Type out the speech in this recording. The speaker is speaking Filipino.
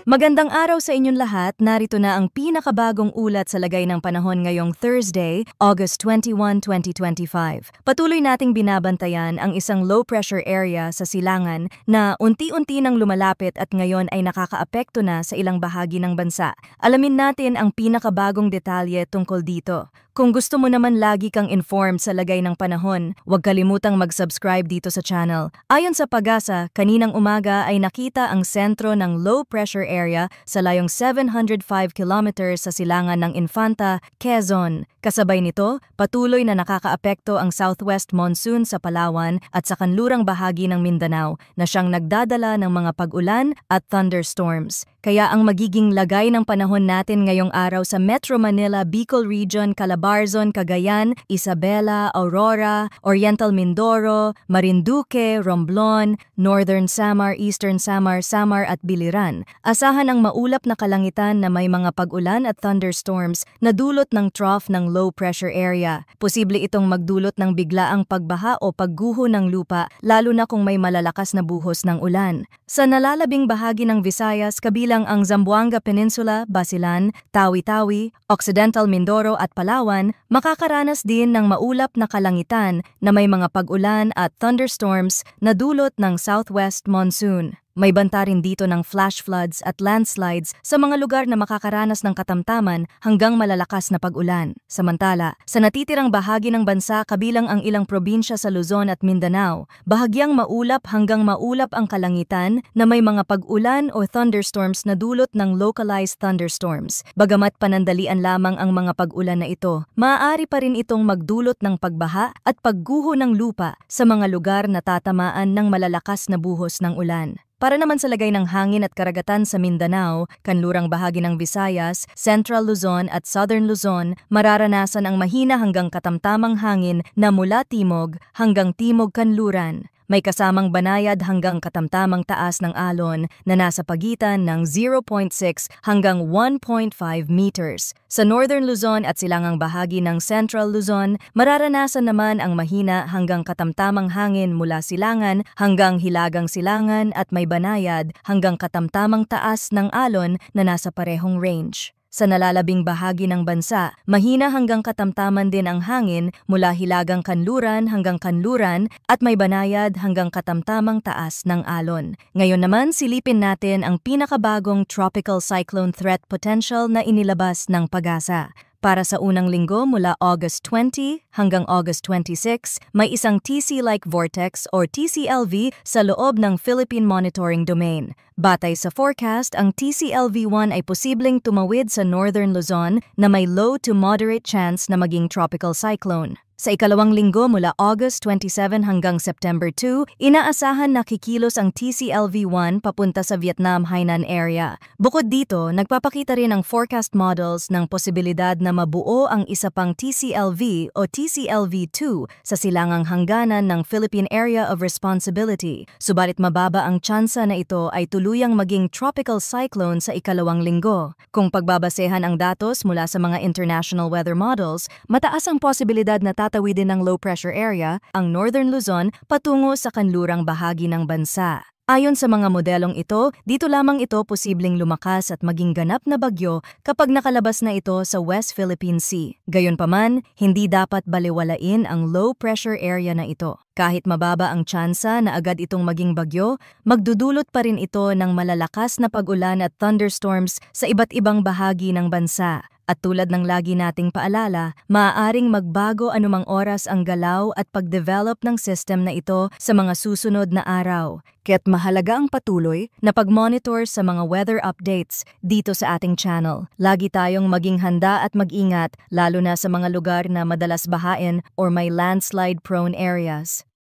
Magandang araw sa inyong lahat. Narito na ang pinakabagong ulat sa lagay ng panahon ngayong Thursday, August 21, 2025. Patuloy nating binabantayan ang isang low-pressure area sa silangan na unti-unti nang lumalapit at ngayon ay nakakaapekto na sa ilang bahagi ng bansa. Alamin natin ang pinakabagong detalye tungkol dito. Kung gusto mo naman lagi kang informed sa lagay ng panahon, huwag kalimutang mag-subscribe dito sa channel. Ayon sa Pag-asa, kaninang umaga ay nakita ang sentro ng low-pressure area sa layong 705 kilometers sa silangan ng Infanta, Quezon. Kasabay nito, patuloy na nakakaapekto ang southwest monsoon sa Palawan at sa kanlurang bahagi ng Mindanao na siyang nagdadala ng mga pag-ulan at thunderstorms. Kaya ang magiging lagay ng panahon natin ngayong araw sa Metro Manila, Bicol Region, Calabarzon, Cagayan, Isabela, Aurora, Oriental Mindoro, Marinduque, Romblon, Northern Samar, Eastern Samar, Samar at Biliran. Asahan ang maulap na kalangitan na may mga pag-ulan at thunderstorms na dulot ng trough ng low pressure area. Posible itong magdulot ng biglaang pagbaha o pagguho ng lupa lalo na kung may malalakas na buhos ng ulan. Sa nalalabing bahagi ng Visayas kabilang ang Zamboanga Peninsula, Basilan, Tawi-Tawi, Occidental Mindoro at Palawan, makakaranas din ng maulap na kalangitan na may mga pag-ulan at thunderstorms na dulot ng southwest monsoon. May banta rin dito ng flash floods at landslides sa mga lugar na makakaranas ng katamtaman hanggang malalakas na pag-ulan. Samantala, sa natitirang bahagi ng bansa kabilang ang ilang probinsya sa Luzon at Mindanao, bahagyang maulap hanggang maulap ang kalangitan na may mga pag-ulan o thunderstorms na dulot ng localized thunderstorms. Bagamat panandalian lamang ang mga pag-ulan na ito, maaari pa rin itong magdulot ng pagbaha at pagguho ng lupa sa mga lugar na tatamaan ng malalakas na buhos ng ulan. Para naman sa lagay ng hangin at karagatan sa Mindanao, kanlurang bahagi ng Visayas, Central Luzon at Southern Luzon, mararanasan ang mahina hanggang katamtamang hangin na mula timog hanggang timog kanluran. May kasamang banayad hanggang katamtamang taas ng alon na nasa pagitan ng 0.6 hanggang 1.5 meters. Sa Northern Luzon at silangang bahagi ng Central Luzon, mararanasan naman ang mahina hanggang katamtamang hangin mula silangan hanggang hilagang silangan at may banayad hanggang katamtamang taas ng alon na nasa parehong range. Sa nalalabing bahagi ng bansa, mahina hanggang katamtaman din ang hangin mula hilagang kanluran hanggang kanluran at may banayad hanggang katamtamang taas ng alon. Ngayon naman silipin natin ang pinakabagong tropical cyclone threat potential na inilabas ng Pag-asa. Para sa unang linggo mula August 20 hanggang August 26, may isang TC-like vortex or TCLV sa loob ng Philippine Monitoring Domain. Batay sa forecast, ang TCLV-1 ay posibleng tumawid sa Northern Luzon na may low to moderate chance na maging tropical cyclone. Sa ikalawang linggo mula August 27 hanggang September 2, inaasahan na kikilos ang TCLV-1 papunta sa Vietnam Hainan area. Bukod dito, nagpapakita rin ang forecast models ng posibilidad na mabuo ang isa pang TCLV o TCLV-2 sa silangang hangganan ng Philippine Area of Responsibility. Subalit mababa ang tsansa na ito ay tuluyang maging tropical cyclone sa ikalawang linggo. Kung pagbabasehan ang datos mula sa mga international weather models, mataas ang posibilidad na tatawidin ng low-pressure area ang Northern Luzon patungo sa kanlurang bahagi ng bansa. Ayon sa mga modelong ito, dito lamang ito posibleng lumakas at maging ganap na bagyo kapag nakalabas na ito sa West Philippine Sea. Gayunpaman, hindi dapat balewalain ang low-pressure area na ito. Kahit mababa ang tsansa na agad itong maging bagyo, magdudulot pa rin ito ng malalakas na pag-ulan at thunderstorms sa iba't ibang bahagi ng bansa. At tulad ng lagi nating paalala, maaaring magbago anumang oras ang galaw at pag-develop ng system na ito sa mga susunod na araw. Kaya't mahalaga ang patuloy na pag-monitor sa mga weather updates dito sa ating channel. Lagi tayong maging handa at mag-ingat, lalo na sa mga lugar na madalas bahain or may landslide-prone areas.